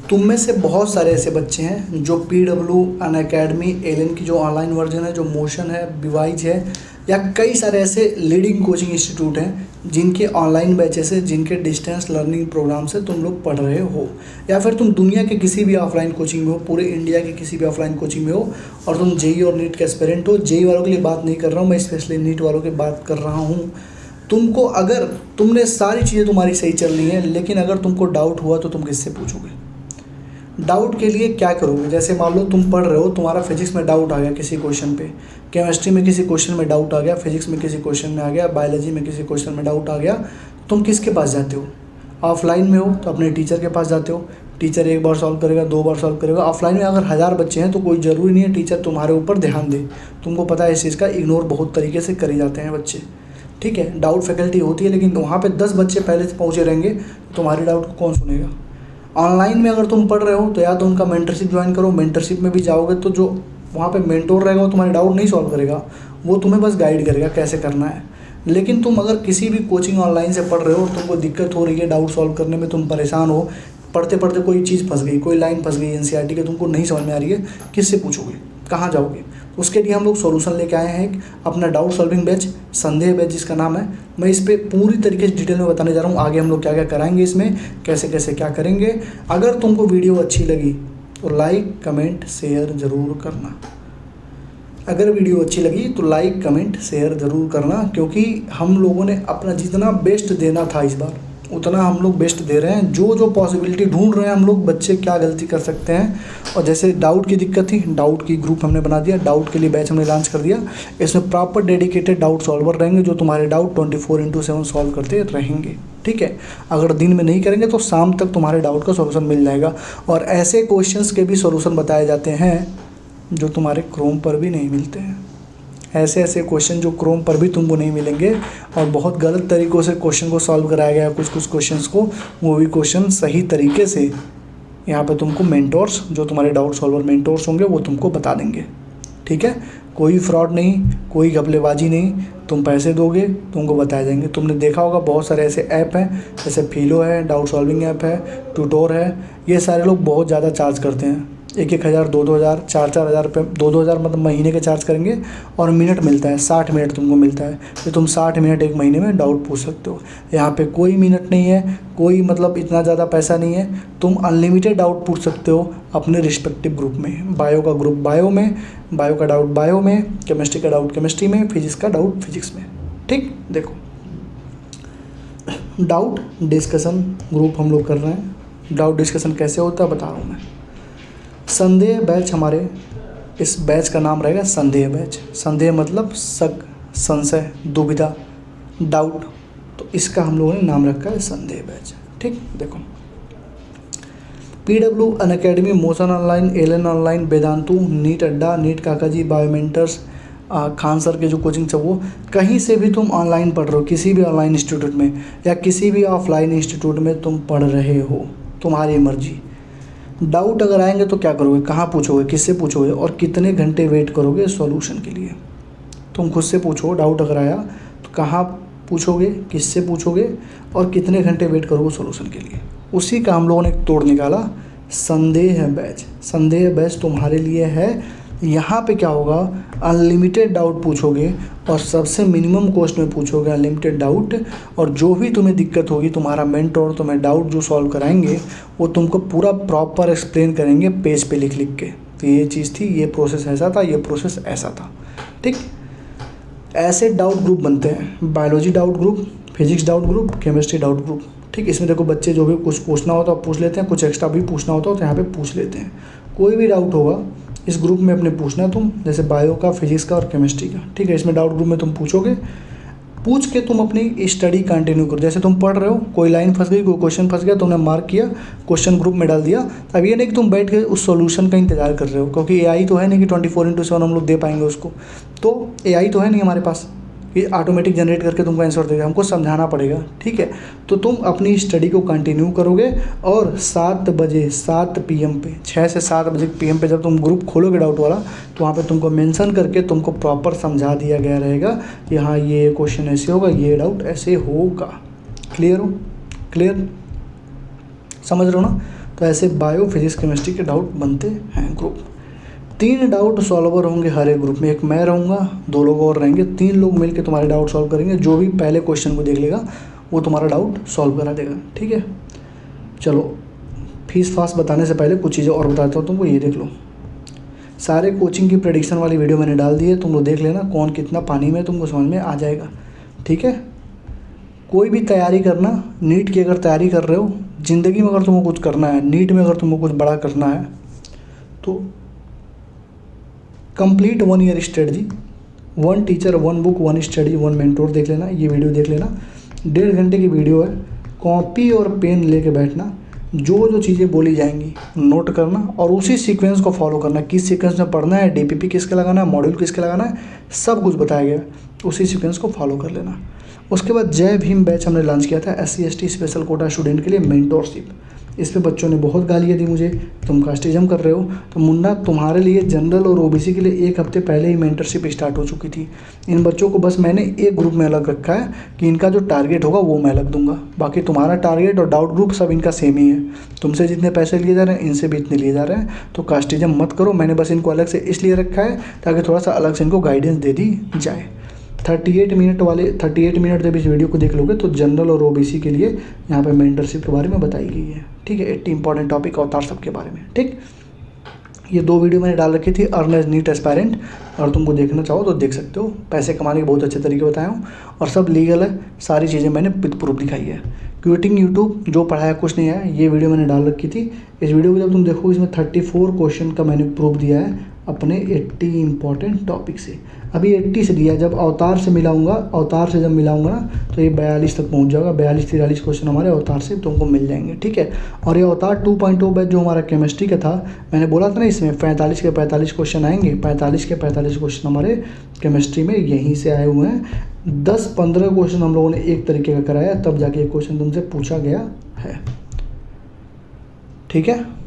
तुम में से बहुत सारे ऐसे बच्चे हैं जो PW, अनअकैडमी, एलन की जो ऑनलाइन वर्जन है, जो मोशन है, विवाइज है, या कई सारे ऐसे लीडिंग कोचिंग इंस्टीट्यूट हैं जिनके ऑनलाइन बैचेस है, जिनके डिस्टेंस लर्निंग प्रोग्राम से तुम लोग पढ़ रहे हो, या फिर तुम दुनिया के किसी भी ऑफलाइन कोचिंग में हो, पूरे इंडिया के किसी भी ऑफलाइन कोचिंग में हो, और तुम जेई और नीट के एस्पिरेंट हो। जेई वालों के लिए बात नहीं कर रहा हूँ मैं, स्पेशली नीट वालों की बात कर रहा हूँ। तुमको अगर तुमने सारी चीज़ें तुम्हारी सही चल रही हैं, लेकिन अगर तुमको डाउट हुआ तो तुम किससे पूछोगे? डाउट के लिए क्या करोगे? जैसे मान लो तुम पढ़ रहे हो, तुम्हारा फिजिक्स में डाउट आ गया किसी क्वेश्चन पे, केमिस्ट्री में किसी क्वेश्चन में डाउट आ गया, फिजिक्स में किसी क्वेश्चन में आ गया, बायोलॉजी में किसी क्वेश्चन में डाउट आ गया, तुम किसके पास जाते हो? ऑफलाइन में हो तो अपने टीचर के पास जाते हो, टीचर एक बार सॉल्व करेगा, 2 बार सॉल्व करेगा। ऑफलाइन में अगर 1000 बच्चे हैं तो कोई ज़रूरी नहीं है टीचर तुम्हारे ऊपर ध्यान दे, तुमको पता है इस चीज़ का, इग्नोर बहुत तरीके से करे जाते हैं बच्चे, ठीक है। डाउट फैकल्टी होती है, लेकिन वहाँ पे 10 बच्चे पहले से पहुँचे रहेंगे, तुम्हारी डाउट को कौन सुनेगा? ऑनलाइन में अगर तुम पढ़ रहे हो तो या तो उनका मेंटरशिप ज्वाइन करो, मेंटरशिप में भी जाओगे तो जो वहाँ पे मेंटोर रहेगा वो तुम्हारी डाउट नहीं सॉल्व करेगा, वो तुम्हें बस गाइड करेगा कैसे करना है। लेकिन तुम अगर किसी भी कोचिंग ऑनलाइन से पढ़ रहे हो और तुमको दिक्कत हो रही है डाउट सॉल्व करने में, तुम परेशान हो, पढ़ते पढ़ते कोई चीज़ फंस गई, कोई लाइन फंस गई एनसीईआरटी की, तुमको नहीं समझ में आ रही है, किससे पूछोगे? कहाँ जाओगे? उसके लिए हम लोग सॉल्यूशन लेके आए हैं एक अपना डाउट सॉल्विंग बैच, संदेह बैच जिसका नाम है। मैं इस पर पूरी तरीके से डिटेल में बताने जा रहा हूँ, आगे हम लोग क्या क्या कराएंगे इसमें, कैसे कैसे क्या करेंगे। अगर तुमको वीडियो अच्छी लगी तो लाइक कमेंट शेयर ज़रूर करना। अगर वीडियो अच्छी लगी तो लाइक कमेंट शेयर ज़रूर करना, क्योंकि हम लोगों ने अपना जितना बेस्ट देना था इस बार उतना हम लोग बेस्ट दे रहे हैं। जो जो पॉसिबिलिटी ढूंढ रहे हैं हम लोग, बच्चे क्या गलती कर सकते हैं। और जैसे डाउट की दिक्कत थी, डाउट की ग्रुप हमने बना दिया, डाउट के लिए बैच हमने लॉन्च कर दिया। इसमें प्रॉपर डेडिकेटेड डाउट सॉल्वर रहेंगे जो तुम्हारे डाउट 24/7 सॉल्व करते रहेंगे, ठीक है। अगर दिन में नहीं करेंगे तो शाम तक तुम्हारे डाउट का सोल्यूशन मिल जाएगा। और ऐसे क्वेश्चंस के भी सोल्यूशन बताए जाते हैं जो तुम्हारे क्रोम पर भी नहीं मिलते हैं। ऐसे ऐसे क्वेश्चन जो क्रोम पर भी तुमको नहीं मिलेंगे, और बहुत गलत तरीक़ों से क्वेश्चन को सॉल्व कराया गया है कुछ कुछ क्वेश्चंस को, वो भी क्वेश्चन सही तरीके से यहाँ पे तुमको मेंटोर्स, जो तुम्हारे डाउट सॉल्वर मेंटोर्स होंगे, वो तुमको बता देंगे, ठीक है। कोई फ्रॉड नहीं, कोई घपलेबाजी नहीं, तुम पैसे दोगे तुमको बताए जाएंगे। तुमने देखा होगा बहुत सारे ऐसे ऐप हैं, जैसे फिलो है, डाउट सॉल्विंग ऐप है, ट्यूटोर है, ये सारे लोग बहुत ज़्यादा चार्ज करते हैं। 1,000, 2,000, 4,000 रुपये, 2,000 मतलब महीने के चार्ज करेंगे, और मिनट मिलता है, 60 मिनट तुमको मिलता है, तो तुम 60 मिनट एक महीने में डाउट पूछ सकते हो। यहाँ पे कोई मिनट नहीं है, कोई मतलब इतना ज़्यादा पैसा नहीं है, तुम अनलिमिटेड डाउट पूछ सकते हो अपने रिस्पेक्टिव ग्रुप में। बायो का ग्रुप बायो में, बायो का डाउट बायो में, केमिस्ट्री का डाउट केमिस्ट्री में, फिजिक्स का डाउट फिजिक्स में, ठीक। देखो, डाउट डिस्कशन ग्रुप हम लोग कर रहे हैं। डाउट डिस्कशन कैसे होता है बता रहा हूँ मैं। संदेह बैच, हमारे इस बैच का नाम रहेगा संदेह बैच। संदेह मतलब शक, संशय, दुविधा, डाउट, तो इसका हम लोगों ने नाम रखा है संदेह बैच, ठीक। देखो, PW, Unacademy, Motion online, Allen online, Vedantu, NEET Adda, NEET Kakaji, Biomentors, Khan sir के जो कोचिंग है, वो कहीं से भी तुम ऑनलाइन पढ़ रहे हो, किसी भी ऑनलाइन इंस्टीट्यूट में या किसी भी ऑफलाइन इंस्टीट्यूट में तुम पढ़ रहे हो, तुम्हारी मर्जी। डाउट अगर आएंगे तो क्या करोगे? कहाँ पूछोगे? किससे पूछोगे? और कितने घंटे वेट करोगे सॉल्यूशन के लिए? तुम खुद से पूछो। डाउट अगर आया तो कहाँ पूछोगे, किससे पूछोगे, और कितने घंटे वेट करोगे सॉल्यूशन के लिए? उसी का हम लोगों ने एक तोड़ निकाला, संदेह बैच। संदेह बैच तुम्हारे लिए है। यहाँ पे क्या होगा, अनलिमिटेड डाउट पूछोगे और सबसे मिनिमम कॉस्ट में पूछोगे अनलिमिटेड डाउट, और जो भी तुम्हें दिक्कत होगी तुम्हारा मेंटोर तुम्हें डाउट जो सॉल्व कराएंगे वो तुमको पूरा प्रॉपर एक्सप्लेन करेंगे पेज पे लिख लिख के। तो ये चीज़ थी, ये प्रोसेस ऐसा था, ये प्रोसेस ऐसा था, ठीक। ऐसे डाउट ग्रुप बनते हैं, biology doubt group, physics doubt group, chemistry doubt group, ठीक। इसमें देखो, बच्चे जो भी कुछ पूछना होता है पूछ लेते हैं, कुछ एक्स्ट्रा भी पूछना होता है तो यहाँ पे पूछ लेते हैं। कोई भी डाउट होगा इस ग्रुप में अपने पूछना है तुम, जैसे बायो का, फिजिक्स का और केमिस्ट्री का, ठीक है। इसमें डाउट ग्रुप में तुम पूछोगे, पूछ के तुम अपनी स्टडी कंटिन्यू करो। जैसे तुम पढ़ रहे हो, कोई लाइन फंस गई, कोई क्वेश्चन फंस गया, तुमने मार्क किया, क्वेश्चन ग्रुप में डाल दिया। अब ये नहीं कि तुम बैठ के उस सॉल्यूशन का इंतजार कर रहे हो, क्योंकि AI तो है नहीं कि 24/7 हम लोग दे पाएंगे उसको। तो AI तो है नहीं हमारे पास कि ऑटोमेटिक जनरेट करके तुमको आंसर देगा, हमको समझाना पड़ेगा, ठीक है। तो तुम अपनी स्टडी को कंटिन्यू करोगे, और 7 बजे 7 PM पे, 6 से 7 बजे PM पे जब तुम ग्रुप खोलोगे डाउट वाला, तो वहाँ पे तुमको मेंशन करके तुमको प्रॉपर समझा दिया गया रहेगा कि हाँ ये क्वेश्चन ऐसे होगा, ये डाउट ऐसे होगा। क्लियर हो? क्लियर, समझ रहे हो ना? तो ऐसे बायो, फिजिक्स, केमिस्ट्री के डाउट बनते हैं ग्रुप। 3 डाउट सॉल्वर होंगे हर एक ग्रुप में, एक मैं रहूँगा, 2 लोग और रहेंगे, 3 लोग मिलकर तुम्हारे डाउट सॉल्व करेंगे। जो भी पहले क्वेश्चन को देख लेगा वो तुम्हारा डाउट सॉल्व करा देगा, ठीक है। चलो फीस फास बताने से पहले कुछ चीज़ें और बताता हूँ तुमको, ये देख लो। सारे कोचिंग की प्रेडिक्शन वाली वीडियो मैंने डाल दी है, तुम लोग देख लेना कौन कितना पानी में, तुमको समझ में आ जाएगा, ठीक है। कोई भी तैयारी करना, नीट की अगर तैयारी कर रहे हो, ज़िंदगी में अगर तुमको कुछ करना है, नीट में अगर तुमको कुछ बड़ा करना है, तो complete 1 year strategy, 1 teacher 1 book 1 study 1 mentor देख लेना, ये वीडियो देख लेना। 1.5 घंटे की वीडियो है। कॉपी और पेन लेके बैठना, जो चीज़ें बोली जाएंगी नोट करना और उसी सीक्वेंस को फॉलो करना। किस सीक्वेंस में पढ़ना है, डीपीपी किसके लगाना है, मॉड्यूल किसके लगाना है, सब कुछ बताया गया, उसी सीक्वेंस को फॉलो कर लेना। उसके बाद जय भीम बैच हमने लॉन्च किया था SC ST special Kota student के लिए मेंटोरशिप। इस पे बच्चों ने बहुत गालियाँ दी मुझे, तुम कास्टिज्म कर रहे हो। तो मुन्ना तुम्हारे लिए जनरल और OBC के लिए 1 हफ्ते पहले ही मेंटरशिप स्टार्ट हो चुकी थी। इन बच्चों को बस मैंने एक ग्रुप में अलग रखा है कि इनका जो टारगेट होगा वो मैं अलग दूंगा, बाकी तुम्हारा टारगेट और डाउट ग्रुप सब इनका सेम ही है। तुमसे जितने पैसे लिए जा रहे हैं इनसे भी इतने लिए जा रहे हैं, तो कास्टिज्म मत करो। मैंने बस इनको अलग से इसलिए रखा है ताकि थोड़ा सा अलग से इनको गाइडेंस दे दी जाए। 38 मिनट जब इस वीडियो को देख लोगे तो जनरल और OBC के लिए यहाँ पे मेंटरशिप के बारे में बताई गई है, ठीक है। 80 इंपॉर्टेंट टॉपिक अवतार सब के बारे में, ठीक। ये 2 वीडियो मैंने डाल रखी थी, अर्न एज नीट एस्पायरेंट, और तुमको देखना चाहो तो देख सकते हो। पैसे कमाने के बहुत अच्छे तरीके बताए हूँ और सब लीगल है, सारी चीज़ें मैंने विद प्रूफ दिखाई है। क्विटिंग यूट्यूब, जो पढ़ाया कुछ नहीं है, ये वीडियो मैंने डाल रखी थी। इस वीडियो को जब तुम देखो, इसमें 34 क्वेश्चन का मैंने प्रूफ दिया है अपने 80 इंपॉर्टेंट टॉपिक से। अभी 80 से दिया, जब अवतार से मिलाऊंगा, अवतार से जब मिलाऊंगा ना तो ये 42 तक पहुंच जाएगा। 42-43 क्वेश्चन हमारे अवतार से तुमको मिल जाएंगे, ठीक है। और ये अवतार 2.0 बैच जो हमारा केमिस्ट्री का था, मैंने बोला था ना इसमें 45 के 45 क्वेश्चन आएंगे। 45 के 45 क्वेश्चन हमारे केमिस्ट्री में यहीं से आए हुए हैं। 10-15 क्वेश्चन हम लोगों ने एक तरीके का कराया, तब जाके एक क्वेश्चन तुमसे पूछा गया है, ठीक है।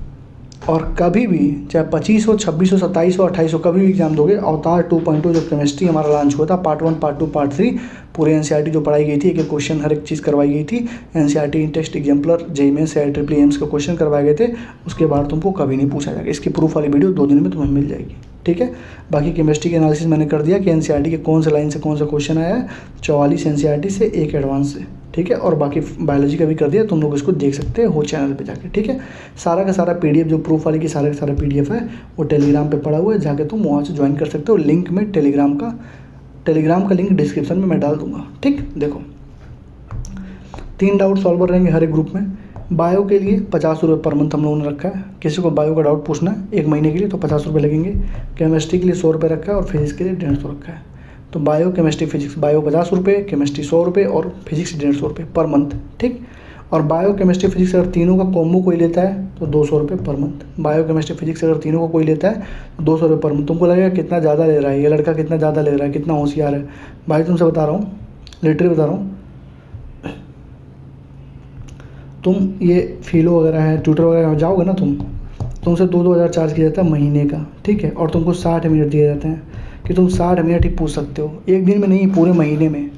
और कभी भी चाहे 25 हो, 26 हो, 27 हो, 28 हो, कभी भी एग्जाम दोगे, अवतार 2.0 जो केमिस्ट्री हमारा लॉन्च हुआ था, पार्ट 1, पार्ट 2, पार्ट 3, पूरे NCERT जो पढ़ाई गई थी, एक क्वेश्चन हर एक चीज़ करवाई गई थी। NCERT in test exemplar, JEE mains, IISS AIIMS के क्वेश्चन करवाए गए थे। उसके बाद तुमको कभी नहीं पूछा जाएगा। इसकी प्रूफ वाली वीडियो 2 दिन में तुम्हें मिल जाएगी, ठीक है। बाकी केमिस्ट्री के एनालिसिस मैंने कर दिया कि NCERT के कौन से लाइन से कौन सा क्वेश्चन आया है, 44 NCERT से, 1 एडवांस से, ठीक है। और बाकी बायोलॉजी का भी कर दिया, तुम लोग इसको देख सकते हो चैनल पे जाके, ठीक है। सारा का सारा PDF जो प्रूफ वाली की सारा का सारा PDF है वो टेलीग्राम पे पड़ा हुआ है, जाके तुम वहाँ से ज्वाइन कर सकते हो। लिंक में टेलीग्राम का लिंक डिस्क्रिप्शन में मैं डाल दूंगा, ठीक। देखो 3 डाउट सॉल्वर रहेंगे हर एक ग्रुप में। बायो के लिए 50 रुपये पर मंथ हम लोगों ने रखा है। किसी को बायो का डाउट पूछना है 1 महीने के लिए तो 50 रुपये लगेंगे। केमिस्ट्री के लिए 100 रुपये रखा है और फिजिक्स के लिए 150 रखा है। तो बायो, केमिस्ट्री, फिजिक्स, बायो 50 रुपये, केमिस्ट्री 100 रुपये और फिजिक्स 150 रुपये पर मंथ, ठीक। और बायो, केमिस्ट्री, फिजिक्स अगर तीनों का कॉम्बो कोई लेता है तो 200 रुपये per month. Bio, chemistry, physics अगर तीनों को कोई लेता है तो 200 रुपये पर मंथ। तुमको लगेगा कितना ज़्यादा ले रहा है ये लड़का, कितना ज़्यादा ले रहा है, कितना होशियार है। भाई तुमसे बता रहा हूँ, लिटरली बता रहा हूँ, तुम ये फिलो वगैरह है, ट्यूटर वगैरह जाओगे ना, तुमसे 2-2 हज़ार चार्ज किया जाता है महीने का, ठीक है। और तुमको 60 मिनट दिए जाते हैं कि तुम 60 मिनट ही पूछ सकते हो, एक दिन में नहीं, पूरे महीने में,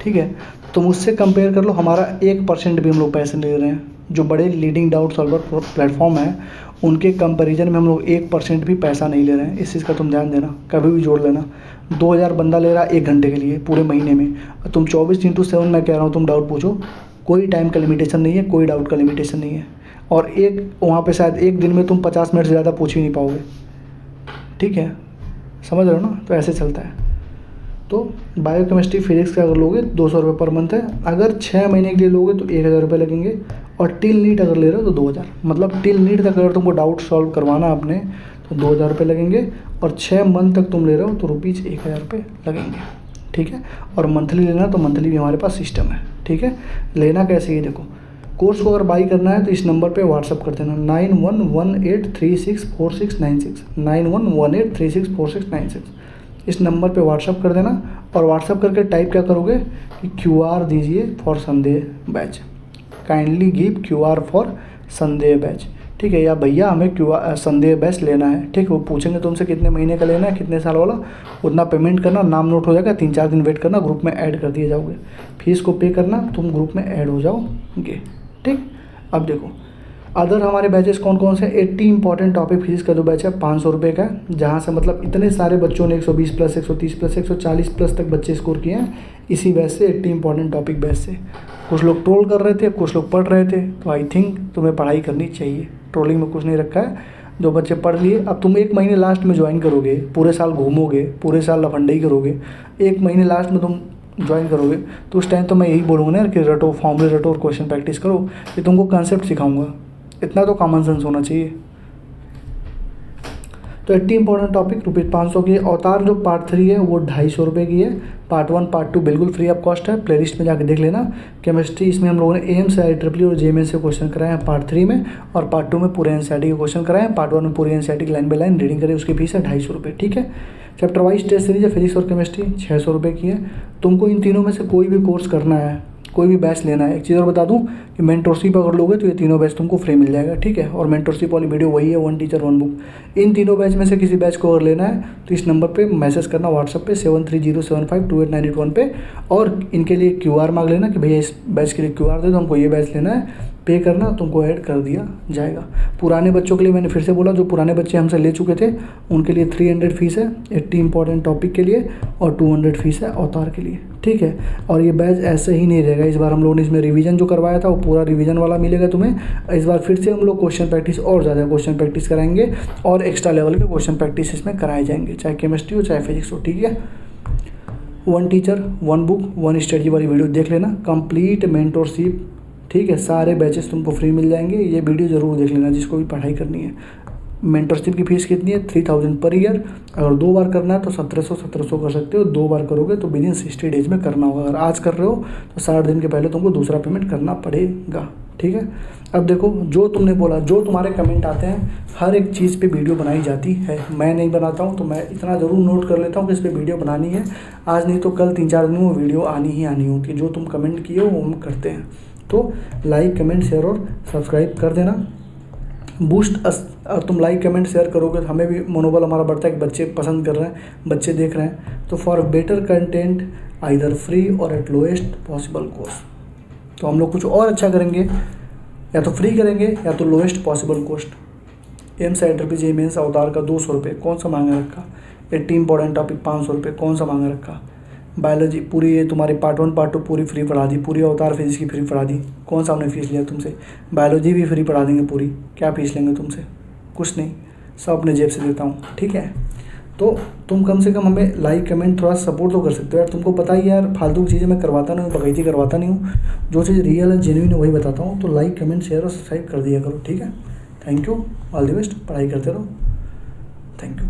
ठीक है। तुम उससे कंपेयर कर लो, हमारा 1% भी हम लोग पैसे ले रहे हैं। जो बड़े लीडिंग डाउट सॉल्वर प्लेटफॉर्म है उनके कंपैरिजन में हम लोग 1% भी पैसा नहीं ले रहे हैं। इस चीज़ का तुम ध्यान देना, कभी भी जोड़ लेना। 2000 बंदा ले रहा है 1 घंटे के लिए पूरे महीने में, तुम 24x7 मैं कह रहा हूँ तुम डाउट पूछो, कोई टाइम का लिमिटेशन नहीं है, कोई डाउट का लिमिटेशन नहीं है। और एक वहाँ पे शायद एक दिन में तुम 50 मिनट से ज़्यादा पूछ ही नहीं पाओगे, ठीक है, समझ रहे हो ना। तो ऐसे चलता है। तो बायो, केमिस्ट्री, फिजिक्स का अगर लोगे 200 रुपये पर मंथ है। अगर 6 महीने के लिए लोगे तो 1000 रुपये लगेंगे। और टिल नीट अगर ले रहे हो तो 2000, मतलब टिल नीट तक अगर तुमको डाउट सॉल्व करवाना अपने तो 2000 रुपये लगेंगे। और 6 मंथ तक तुम ले रहे हो तो रुपीज़ 1000 रुपये लगेंगे, ठीक है। और मंथली लेना तो मंथली भी हमारे पास सिस्टम है, ठीक है। लेना कैसे, ये देखो, कोर्स को अगर बाई करना है तो इस नंबर पे व्हाट्सअप कर देना 9118364696, 9118364696। इस नंबर पे व्हाट्सअप कर देना। और व्हाट्सअप करके टाइप क्या करोगे कि QR दीजिए फॉर संदेह batch, kindly give QR for संदेह बैच, ठीक है। या भैया हमें संदेह बैच लेना है, ठीक है। वो पूछेंगे तुमसे कितने महीने का लेना है, कितने साल वाला, उतना पेमेंट करना, नाम नोट हो जाएगा, 3-4 दिन वेट करना, ग्रुप में ऐड कर दिए जाओगे। फीस को पे करना, तुम ग्रुप में ऐड हो जाओगे, ठीक। अब देखो अदर हमारे बैचेस कौन कौन से, 80 इंपॉर्टेंट टॉपिक फिजिक्स का जो बैच है 500 रुपये का, जहाँ से मतलब इतने सारे बच्चों ने 120 प्लस 130 प्लस 140 प्लस तक बच्चे स्कोर किए हैं इसी बैच से, 80 इंपॉर्टेंट टॉपिक बैच से। कुछ लोग ट्रोल कर रहे थे, कुछ लोग पढ़ रहे थे, तो आई थिंक तुम्हें पढ़ाई करनी चाहिए, ट्रोलिंग में कुछ नहीं रखा है। जो बच्चे पढ़ लिए, अब तुम 1 महीने लास्ट में ज्वाइन करोगे, पूरे साल घूमोगे, पूरे साल लफंडई करोगे, 1 महीने लास्ट में तुम ज्वाइन करोगे, तो उस टाइम तो मैं यही बोलूँगा ना कि रटो, फॉर्मूले रटो और क्वेश्चन प्रैक्टिस करो, कि तुमको कंसेप्ट सिखाऊंगा, इतना तो कॉमन सेंस होना चाहिए। तो 80 इंपॉर्टेंट टॉपिक ₹500 की। अवतार जो पार्ट 3 है वो 250 रुपये की है। पार्ट 1 पार्ट 2 बिल्कुल फ्री ऑफ कॉस्ट है, प्लेलिस्ट में जाकर देख लेना। केमिस्ट्री इसमें हम लोगों ने एम्स IEEE और JEE से क्वेश्चन कराए हैं पार्ट 3 में, और पार्ट 2 में पूरे NCERT के क्वेश्चन कराए हैं। पार्ट 1 में पूरी NCERT की लाइन बाय लाइन रीडिंग करें, उसकी फीस है 250 रुपये, ठीक है। चैप्टर वाइज टेस्ट सीरीज है, फिजिक्स और केमिस्ट्री 600 रुपये की है। तुमको इन तीनों में से कोई भी कोर्स करना है, कोई भी बैच लेना है। एक चीज़ और बता दूं कि मेंटरशिप अगर लोगे तो ये तीनों बैच तुमको फ्री मिल जाएगा, ठीक है। और मेंटरशिप वाली वीडियो वही है, 1 टीचर 1 बुक। इन तीनों बैच में से किसी बैच को अगर लेना है तो इस नंबर पे मैसेज करना व्हाट्सएप पे 7307528981 पे, और इनके लिए QR मांग लेना कि भैया इस बैच के लिए QR दे दो, हमको ये बैच लेना है, पे करना, तुमको ऐड कर दिया जाएगा। पुराने बच्चों के लिए मैंने फिर से बोला, जो पुराने बच्चे हमसे ले चुके थे उनके लिए 300 फीस है 80 इंपॉर्टेंट टॉपिक के लिए, और 200 फीस है अवतार के लिए, ठीक है। और ये बैच ऐसे ही नहीं रहेगा, इस बार हम लोगों ने इसमें रिवीजन जो करवाया था वो पूरा रिवीजन वाला मिलेगा तुम्हें। इस बार फिर से हम लोग क्वेश्चन प्रैक्टिस और ज़्यादा क्वेश्चन प्रैक्टिस कराएंगे, और एक्स्ट्रा लेवल के क्वेश्चन प्रैक्टिस इसमें कराए जाएंगे, चाहे केमिस्ट्री हो चाहे फिजिक्स हो, ठीक है। 1 टीचर 1 बुक 1 स्ट्रेटजी वाली वीडियो देख लेना, कंप्लीट मेंटरशिप, ठीक है। सारे बैचेस तुमको फ्री मिल जाएंगे, ये वीडियो ज़रूर देख लेना जिसको भी पढ़ाई करनी है। मेंटरशिप की फ़ीस कितनी है, 3000 पर ईयर। अगर 2 बार करना है तो 1700 कर सकते हो, 2 बार करोगे तो विदिन 60 डेज में करना होगा। अगर आज कर रहे हो तो 60 दिन के पहले तुमको दूसरा पेमेंट करना पड़ेगा, ठीक है। अब देखो, जो तुमने बोला, जो तुम्हारे कमेंट आते हैं, हर एक चीज़ पे वीडियो बनाई जाती है। मैं नहीं बनाता हूँ तो मैं इतना ज़रूर नोट कर लेता हूँ कि इस पर वीडियो बनानी है, आज नहीं तो कल 3-4 दिन में वीडियो आनी ही आनी होती है। जो तुम कमेंट किए हो वो हम करते हैं, तो लाइक कमेंट शेयर और सब्सक्राइब कर देना। बूस्ट और तुम लाइक कमेंट शेयर करोगे तो हमें भी मनोबल हमारा बढ़ता है कि बच्चे पसंद कर रहे हैं, बच्चे देख रहे हैं। तो for better content either free और एट लोएस्ट पॉसिबल कॉस्ट, तो हम लोग कुछ और अच्छा करेंगे, या तो फ्री करेंगे या तो lowest possible cost. AIIMS IEEE JEE mains अवतार का 200 रुपये, कौन सा मांगा रखा। 80 इंपॉर्टेंट टॉपिक 500 रुपये, कौन सा मांगा रखा। बायोलॉजी पूरी ये तुम्हारी पार्ट 1 पार्ट 2 पूरी फ्री पढ़ा दी, पूरी अवतार फिजिक्स की फ्री पढ़ा दी, कौन सा हमने फीस लिया तुमसे। बायोलॉजी भी फ्री पढ़ा देंगे पूरी, क्या फीस लेंगे तुमसे, कुछ नहीं, सब अपने जेब से देता हूँ, ठीक है। तो तुम कम से कम हमें लाइक कमेंट थोड़ा सपोर्ट तो कर सकते हो यार। तुमको पता ही यार, फालतू की चीज़ें मैं करवाता नहीं हूँ, बगैती करवाता नहीं हूँ, जो चीज़ रियल है जेन्युइन है वही बताता हूँ। तो लाइक कमेंट शेयर और सब्सक्राइब कर दिया करो, ठीक है। Thank you, all the best, पढ़ाई करते रहो, थैंक यू।